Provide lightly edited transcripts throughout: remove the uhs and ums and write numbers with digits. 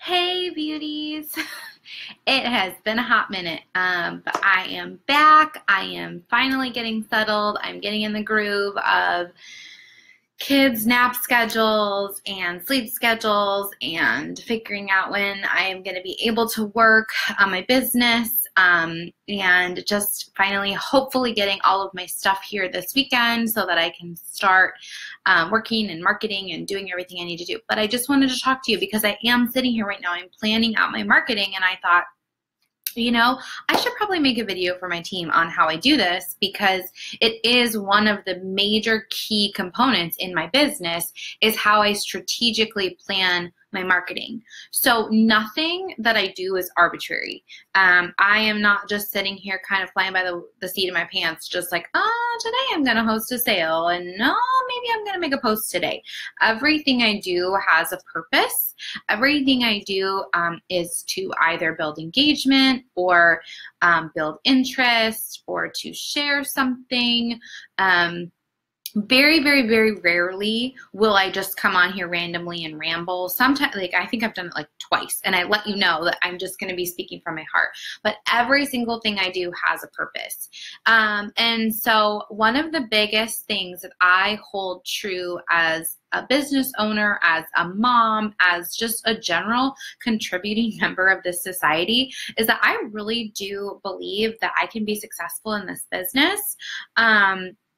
Hey beauties! It has been a hot minute, but I am back. I am finally getting settled. I'm getting in the groove of kids' nap schedules and sleep schedules and figuring out when I am going to be able to work on my business, and just finally hopefully getting all of my stuff here this weekend so that I can start working and marketing and doing everything I need to do. But I just wanted to talk to you because I am sitting here right now. I'm planning out my marketing, and I thought, I should probably make a video for my team on how I do this because it is one of the major key components in my business is how I strategically plan my marketing. So nothing that I do is arbitrary. I am not just sitting here kind of flying by the seat of my pants, just like, oh, today I'm going to host a sale, and no, maybe I'm going to make a post today. Everything I do has a purpose. Everything I do is to either build engagement or build interest or to share something. Very, very, very rarely will I just come on here randomly and ramble. Sometimes, I think I've done it like twice, and I let you know that I'm just going to be speaking from my heart. But every single thing I do has a purpose. And so one of the biggest things that I hold true as a business owner, as a mom, as just a general contributing member of this society is that I really do believe that I can be successful in this business.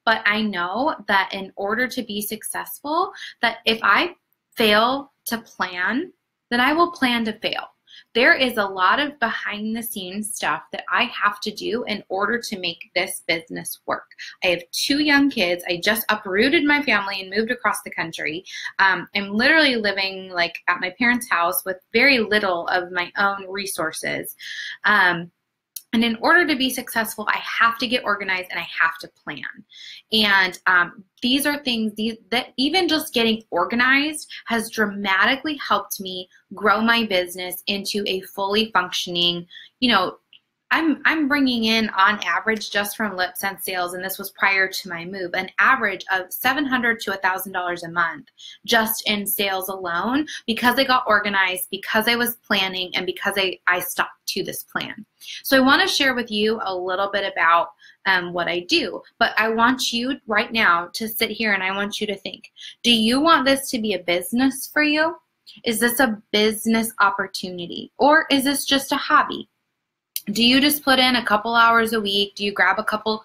But I know that in order to be successful, that if I fail to plan, then I will plan to fail. There is a lot of behind the scenes stuff that I have to do in order to make this business work. I have 2 young kids. I just uprooted my family and moved across the country. I'm literally living at my parents' house with very little of my own resources. And in order to be successful, I have to get organized and I have to plan. And these are things that even just getting organized has dramatically helped me grow my business into a fully functioning, I'm bringing in on average just from lip sense sales, and this was prior to my move, an average of $700 to $1,000 a month just in sales alone because I got organized, because I was planning, and because I stuck to this plan. So I want to share with you a little bit about what I do, but I want you right now to sit here and I want you to think, do you want this to be a business for you? Is this a business opportunity, or is this just a hobby? Do you just put in a couple hours a week? Do you grab a couple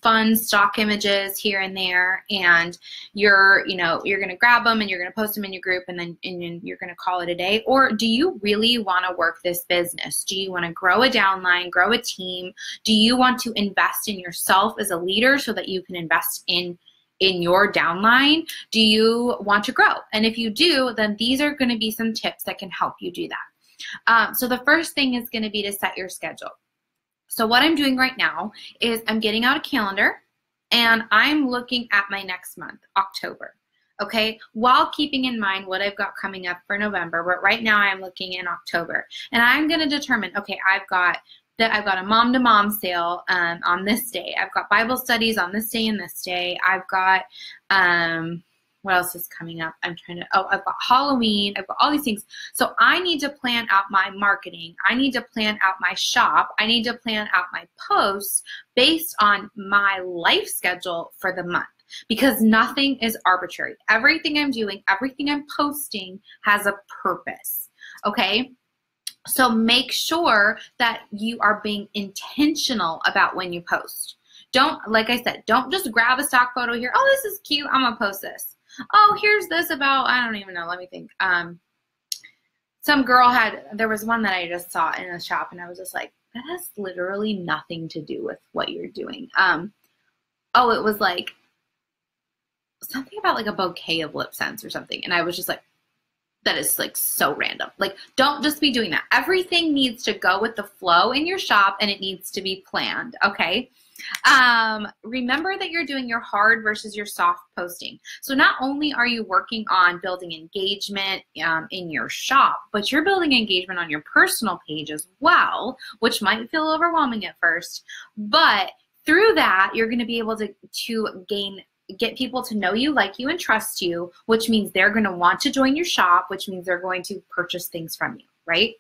fun stock images here and there, and you're going to grab them and you're going to post them in your group, and then you're going to call it a day? Or do you really want to work this business? Do you want to grow a downline, grow a team? Do you want to invest in yourself as a leader so that you can invest in your downline? Do you want to grow? And if you do, then these are going to be some tips that can help you do that. So the first thing is going to be to set your schedule. So what I'm doing right now is I'm getting out a calendar and I'm looking at my next month, October, okay, while keeping in mind what I've got coming up for November. But right now I'm looking in October, and I'm going to determine, okay, I've got a mom-to-mom sale on this day. I've got Bible studies on this day and this day. I've got what else is coming up? I've got Halloween. I've got all these things. So I need to plan out my marketing. I need to plan out my shop. I need to plan out my posts based on my life schedule for the month, because nothing is arbitrary. Everything I'm doing, everything I'm posting has a purpose, okay? So make sure that you are being intentional about when you post. Like I said, don't just grab a stock photo here. Oh, this is cute. I'm going to post this. Oh, here's this about, I don't even know. Let me think. Some girl there was one that I just saw in a shop, and I was just like, that has literally nothing to do with what you're doing. It was like something about a bouquet of lip scents or something. And I was just like, that is so random. Don't just be doing that. Everything needs to go with the flow in your shop, and it needs to be planned, okay? Remember that you're doing your hard versus your soft posting. So not only are you working on building engagement in your shop, but you're building engagement on your personal page as well, which might feel overwhelming at first. But through that, you're going to be able to get people to know you, like you, and trust you, which means they're going to want to join your shop, which means they're going to purchase things from you. right?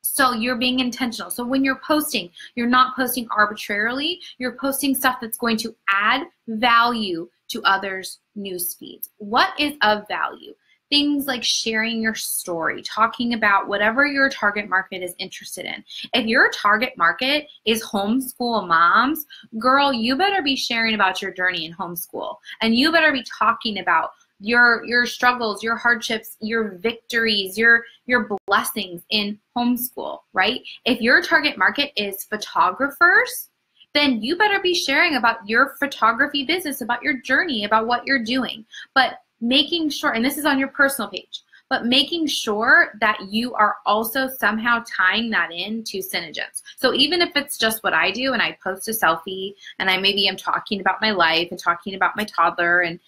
So you're being intentional. So when you're posting, you're not posting arbitrarily. You're posting stuff that's going to add value to others' news feeds. What is of value? Things like sharing your story, talking about whatever your target market is interested in. If your target market is homeschool moms, girl, you better be sharing about your journey in homeschool. And you better be talking about your struggles, your hardships, your victories, your blessings in homeschool, right? If your target market is photographers, then you better be sharing about your photography business, about your journey, about what you're doing. But making sure, and this is on your personal page, but making sure that you are also somehow tying that into Synergence. So even if it's just what I do and I post a selfie and I maybe am talking about my life and talking about my toddler, and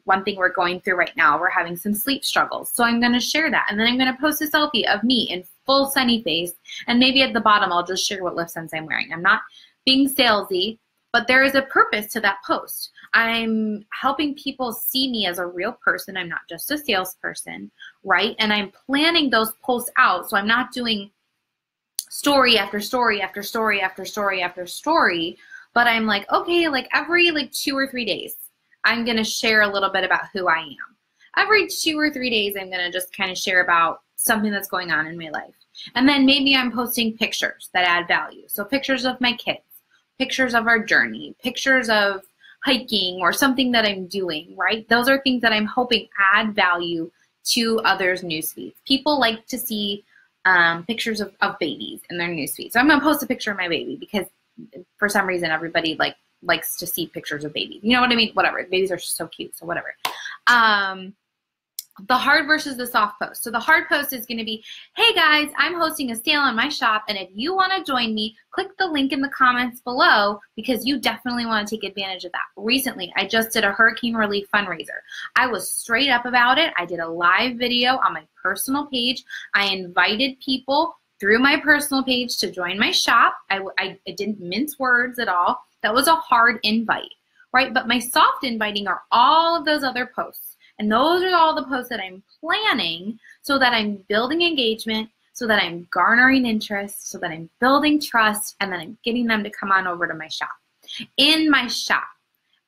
one thing we're going through right now, we're having some sleep struggles. So I'm going to share that. And then I'm going to post a selfie of me in full sunny face. And maybe at the bottom, I'll just share what lip sense I'm wearing. I'm not being salesy, but there is a purpose to that post. I'm helping people see me as a real person. I'm not just a salesperson, right? And I'm planning those posts out. So I'm not doing story after story after story after story after story, but I'm like, okay, like every 2 or 3 days, I'm going to share a little bit about who I am. Every 2 or 3 days, I'm going to just kind of share about something that's going on in my life. And then maybe I'm posting pictures that add value. So pictures of my kids, pictures of our journey, pictures of hiking or something that I'm doing, right? Those are things that I'm hoping add value to others' newsfeeds. People like to see pictures of babies in their newsfeed. So I'm going to post a picture of my baby because for some reason everybody likes to see pictures of babies. You know what I mean? Whatever. Babies are so cute, so whatever. The hard versus the soft post. So the hard post is going to be, hey guys, I'm hosting a sale on my shop, and if you want to join me, click the link in the comments below because you definitely want to take advantage of that. Recently, I just did a hurricane relief fundraiser. I was straight up about it. I did a live video on my personal page. I invited people through my personal page to join my shop. I didn't mince words at all. That was a hard invite, right? But my soft inviting are all of those other posts. And those are all the posts that I'm planning so that I'm building engagement, so that I'm garnering interest, so that I'm building trust, and then I'm getting them to come on over to my shop. In my shop,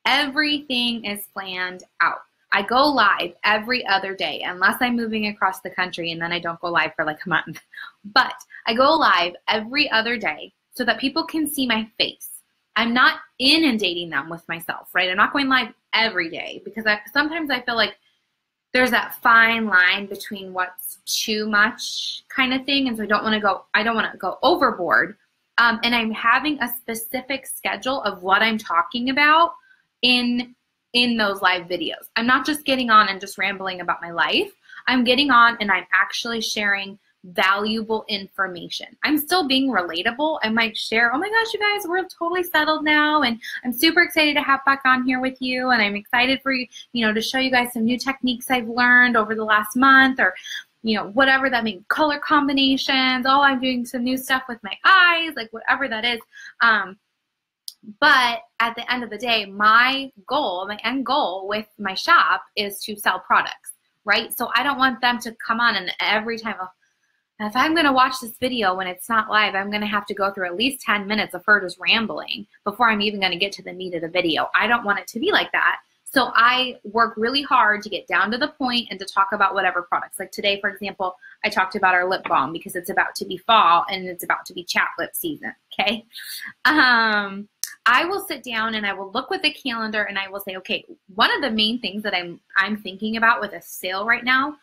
everything is planned out. I go live every other day, unless I'm moving across the country, and then I don't go live for like a month. But I go live every other day so that people can see my face. I'm not inundating them with myself, right? I'm not going live every day because sometimes I feel like there's that fine line between what's too much kind of thing, and so I don't want to go overboard. And I'm having a specific schedule of what I'm talking about in those live videos. I'm not just getting on and just rambling about my life. I'm getting on and I'm actually sharing valuable information. I'm still being relatable. I might share, oh my gosh, you guys, we're totally settled now, and I'm super excited to have back on here with you, and I'm excited for you, to show you guys some new techniques I've learned over the last month, or whatever that means, color combinations. Oh, I'm doing some new stuff with my eyes, like whatever that is. But at the end of the day, my end goal with my shop is to sell products, right? So I don't want them to come on and every time, if I'm going to watch this video when it's not live, I'm going to have to go through at least 10 minutes of her just rambling before I'm even going to get to the meat of the video. I don't want it to be like that. So I work really hard to get down to the point and to talk about whatever products. Like today, for example, I talked about our lip balm because it's about to be fall and it's about to be chap lip season, okay? I will sit down and I will look with the calendar and I will say, okay, one of the main things that I'm thinking about with a sale right now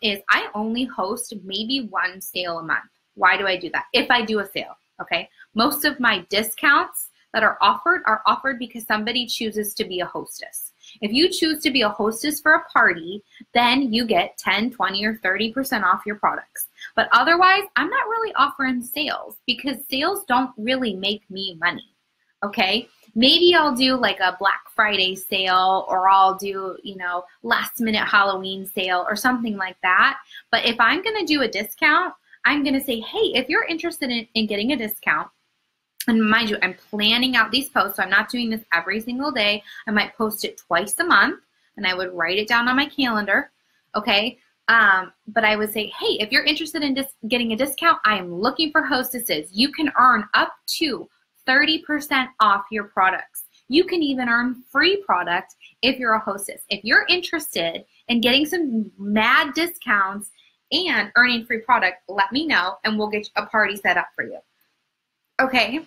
is I only host maybe one sale a month. Why do I do that? If I do a sale, okay? Most of my discounts that are offered because somebody chooses to be a hostess. If you choose to be a hostess for a party, then you get 10, 20, or 30% off your products. But otherwise, I'm not really offering sales because sales don't really make me money, okay? Maybe I'll do like a Black Friday sale, or I'll do, last minute Halloween sale or something like that. But if I'm going to do a discount, I'm going to say, hey, if you're interested in getting a discount, and mind you, I'm planning out these posts, so I'm not doing this every single day. I might post it twice a month, and I would write it down on my calendar, okay? But I would say, hey, if you're interested in getting a discount, I am looking for hostesses. You can earn up to 30% off your products. You can even earn free product if you're a hostess. If you're interested in getting some mad discounts and earning free product, let me know and we'll get a party set up for you. Okay.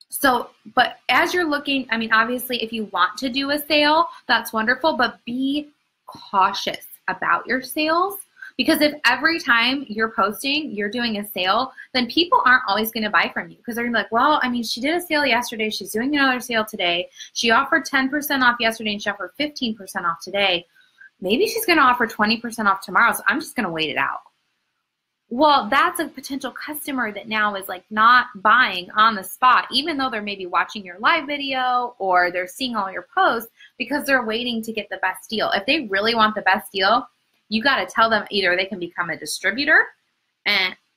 So, but as you're looking, I mean, obviously, if you want to do a sale, that's wonderful, but be cautious about your sales, because if every time you're posting, you're doing a sale, then people aren't always going to buy from you, because they're going to be like, well, I mean, she did a sale yesterday. She's doing another sale today. She offered 10% off yesterday and she offered 15% off today. Maybe she's going to offer 20% off tomorrow, so I'm just going to wait it out. Well, that's a potential customer that now is like not buying on the spot, even though they're maybe watching your live video or they're seeing all your posts, because they're waiting to get the best deal. If they really want the best deal, you got to tell them either they can become a distributor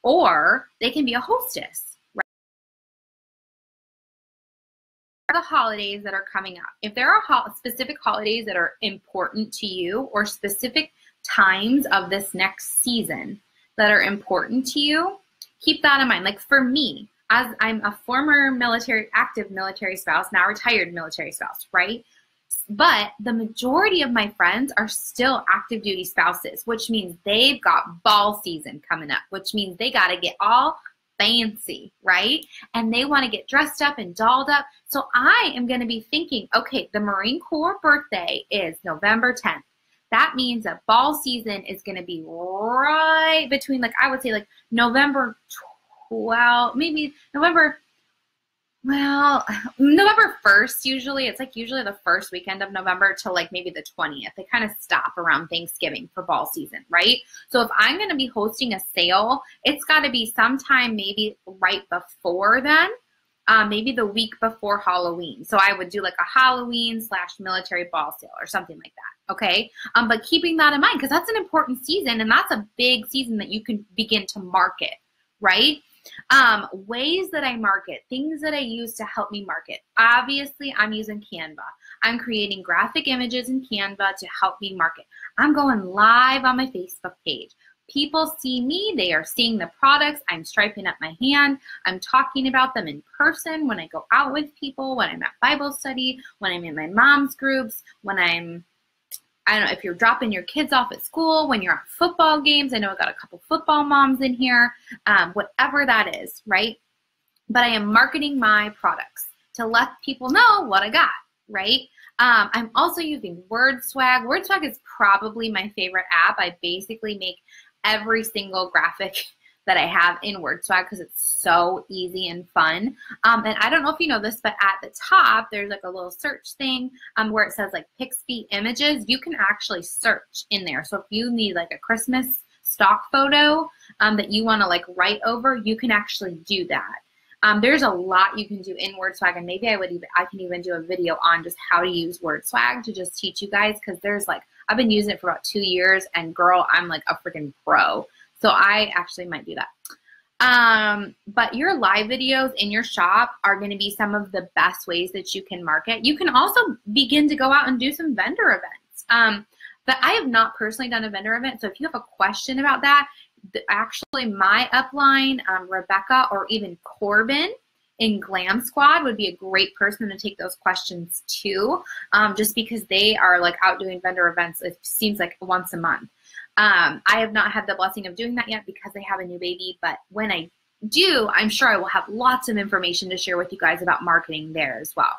or they can be a hostess. Right? The holidays that are coming up. If there are specific holidays that are important to you, or specific times of this next season that are important to you, keep that in mind. Like for me, as I'm a former active military spouse, now retired military spouse, right? But the majority of my friends are still active duty spouses, which means they've got ball season coming up, which means they got to get all fancy, right? And they want to get dressed up and dolled up. So I am going to be thinking, okay, the Marine Corps birthday is November 10th. That means that ball season is going to be right between, like, I would say like November 12, maybe November 1st usually. It's like usually the first weekend of November to like maybe the 20th. They kind of stop around Thanksgiving for ball season, right? So if I'm going to be hosting a sale, it's got to be sometime maybe right before then. Maybe the week before Halloween. So I would do like a Halloween/military ball sale or something like that, okay? But keeping that in mind, because that's an important season and that's a big season that you can begin to market, right? Ways that I market, things that I use to help me market. Obviously, I'm using Canva. I'm creating graphic images in Canva to help me market. I'm going live on my Facebook page. People see me, they are seeing the products, I'm striping up my hand, I'm talking about them in person when I go out with people, when I'm at Bible study, when I'm in my mom's groups, when I don't know, if you're dropping your kids off at school, when you're at football games. I know I've got a couple football moms in here, whatever that is, right? But I am marketing my products to let people know what I got, right? I'm also using WordSwag. WordSwag is probably my favorite app. I basically make every single graphic that I have in WordSwag because it's so easy and fun. And I don't know if you know this, but at the top, there's like a little search thing where it says like Pixie images. You can actually search in there. So if you need like a Christmas stock photo that you want to like write over, you can actually do that. There's a lot you can do in WordSwag, and maybe I can even do a video on just how to use WordSwag to just teach you guys, because there's like, I've been using it for about 2 years, and girl, I'm like a freaking pro. So I actually might do that. But your live videos in your shop are going to be some of the best ways that you can market. You can also begin to go out and do some vendor events. But I have not personally done a vendor event, so if you have a question about that, actually my upline, Rebecca or even Corbin in Glam Squad would be a great person to take those questions to, just because they are like out doing vendor events, it seems like once a month. I have not had the blessing of doing that yet because I have a new baby, but when I do, I'm sure I will have lots of information to share with you guys about marketing there as well.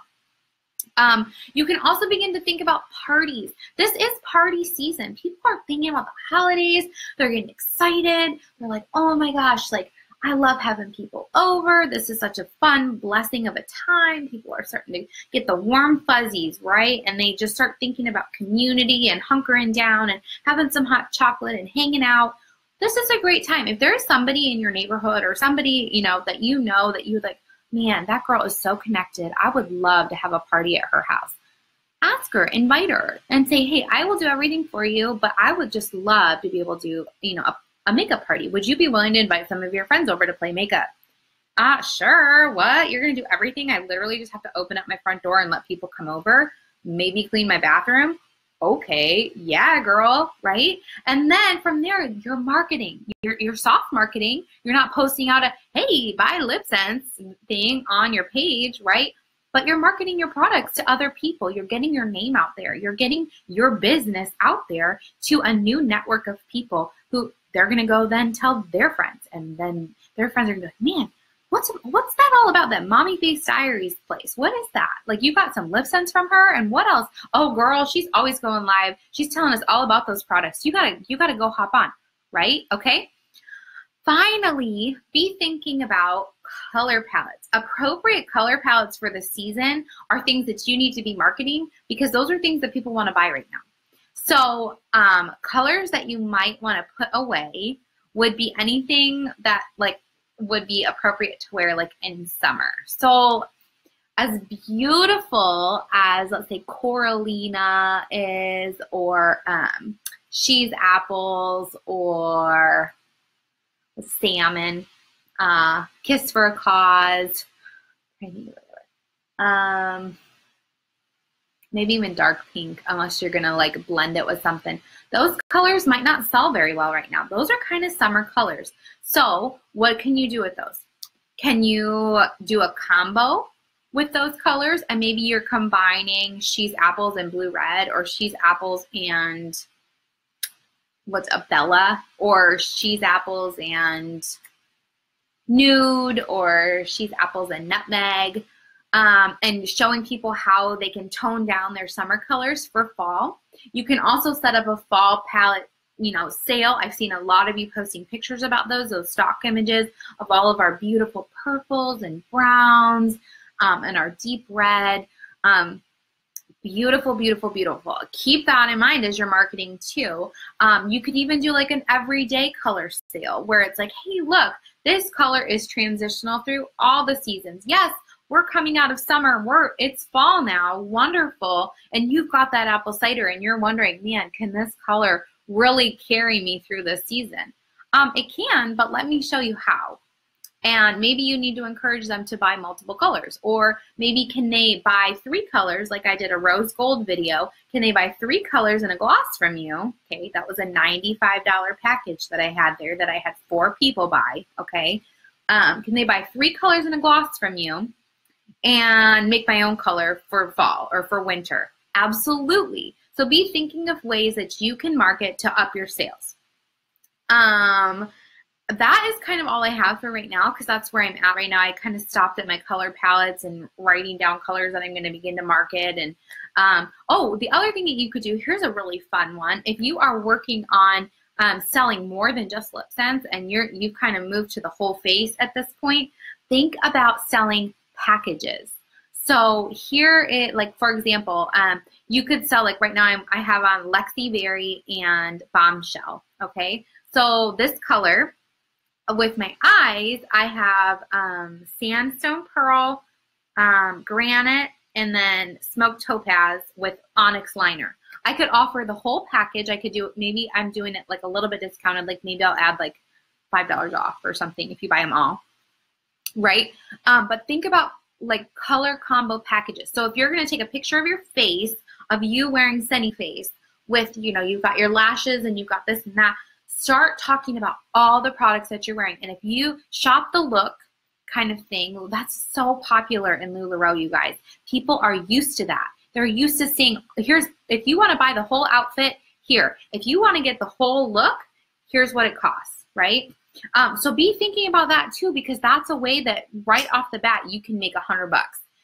You can also begin to think about parties. This is party season. People are thinking about the holidays. They're getting excited. They're like, oh my gosh, like I love having people over. This is such a fun blessing of a time. People are starting to get the warm fuzzies, right? And they just start thinking about community and hunkering down and having some hot chocolate and hanging out. This is a great time. If there's somebody in your neighborhood or somebody, that you like, man, that girl is so connected. I would love to have a party at her house. Ask her, invite her, and say, hey, I will do everything for you, but I would just love to be able to do, a makeup party. Would you be willing to invite some of your friends over to play makeup? Sure. What? You're going to do everything? I literally just have to open up my front door and let people come over, maybe clean my bathroom. Okay, yeah, girl, right? And then from there, you're marketing, you're soft marketing. You're not posting out a, hey, buy lip sense thing on your page, right? But you're marketing your products to other people. You're getting your name out there. You're getting your business out there to a new network of people who they're going to go then tell their friends. And then their friends are going to be like, man, what's that all about, that Mommy Face Diaries place? What is that? Like, you got some lip sense from her, and what else? Oh, girl, she's always going live. She's telling us all about those products. You gotta go hop on, right? Okay. Finally, be thinking about color palettes. Appropriate color palettes for the season are things that you need to be marketing, because those are things that people want to buy right now. So colors that you might want to put away would be anything that like would be appropriate to wear like in summer. So as beautiful as, let's say, Coralina is, or She's Apples, or Salmon, Kiss for a Cause, maybe even dark pink, unless you're gonna like blend it with something. Those colors might not sell very well right now. Those are kind of summer colors. So what can you do with those? Can you do a combo with those colors, and maybe you're combining She's Apples and Blue Red, or She's Apples and what's a Bella, or She's Apples and Nude, or She's Apples and Nutmeg, and showing people how they can tone down their summer colors for fall. You can also set up a fall palette, you know, sale. I've seen a lot of you posting pictures about those stock images of all of our beautiful purples and browns, and our deep red. Beautiful, beautiful, beautiful. Keep that in mind as you're marketing too. You could even do like an everyday color sale where it's like, hey, look, this color is transitional through all the seasons. Yes, we're coming out of summer. It's fall now. Wonderful. And you've got that apple cider and you're wondering, man, can this color really carry me through the season? It can, but let me show you how. And maybe you need to encourage them to buy multiple colors, or maybe can they buy 3 colors, like I did a rose gold video. Can they buy 3 colors and a gloss from you? Okay, that was a $95 package that I had there that I had 4 people buy, okay? Can they buy 3 colors and a gloss from you and make my own color for fall or for winter? Absolutely. So be thinking of ways that you can market to up your sales. That is kind of all I have for right now, because that's where I'm at right now. I kind of stopped at my color palettes and writing down colors that I'm going to begin to market. And oh, the other thing that you could do, here's a really fun one. If you are working on selling more than just lip sense, and you've kind of moved to the whole face at this point, think about selling packages. So here, like for example, you could sell, like right now I have on Lexi Berry and Bombshell. Okay, so this color. With my eyes, I have Sandstone Pearl, Granite, and then Smoked Topaz with Onyx Liner. I could offer the whole package. I could do, maybe I'm doing it like a little bit discounted, like maybe I'll add like $5 off or something if you buy them all, right? But think about like color combo packages. So if you're going to take a picture of your face, of you wearing Sunny Face with, you know, you've got your lashes and you've got this and that, start talking about all the products that you're wearing. And if you shop the look kind of thing, that's so popular in LuLaRoe, you guys. People are used to that. They're used to seeing, if you want to buy the whole outfit, here. If you want to get the whole look, here's what it costs, right? So be thinking about that too, because that's a way that right off the bat, you can make $100.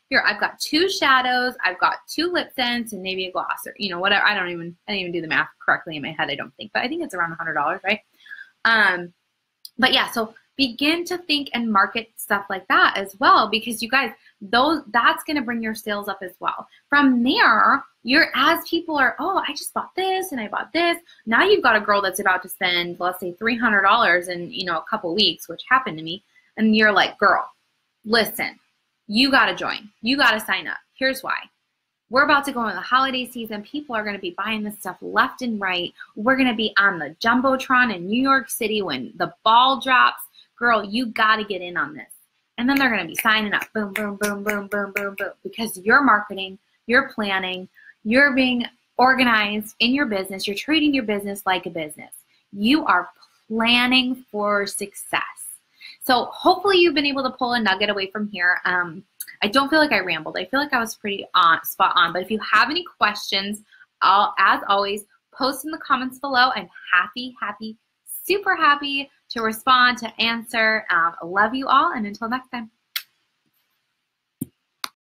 Here, I've got 2 shadows, I've got 2 lip tints, and maybe a gloss, or, you know, whatever. I didn't even do the math correctly in my head, I don't think, but I think it's around $100, right? But yeah, so begin to think and market stuff like that as well, because you guys, that's going to bring your sales up as well. From there, as people are, oh, I just bought this and I bought this. Now you've got a girl that's about to spend, let's say, $300 in, you know, a couple weeks, which happened to me, and you're like, girl, listen. You got to join. You got to sign up. Here's why. We're about to go into the holiday season. People are going to be buying this stuff left and right. We're going to be on the Jumbotron in New York City when the ball drops. Girl, you got to get in on this. And then they're going to be signing up. Boom, boom, boom, boom, boom, boom, boom. Because you're marketing, you're planning, you're being organized in your business. You're treating your business like a business. You are planning for success. So hopefully you've been able to pull a nugget away from here. I don't feel like I rambled. I feel like I was pretty spot on. But if you have any questions, as always, post in the comments below. I'm happy, super happy to respond, to answer. I love you all, and until next time.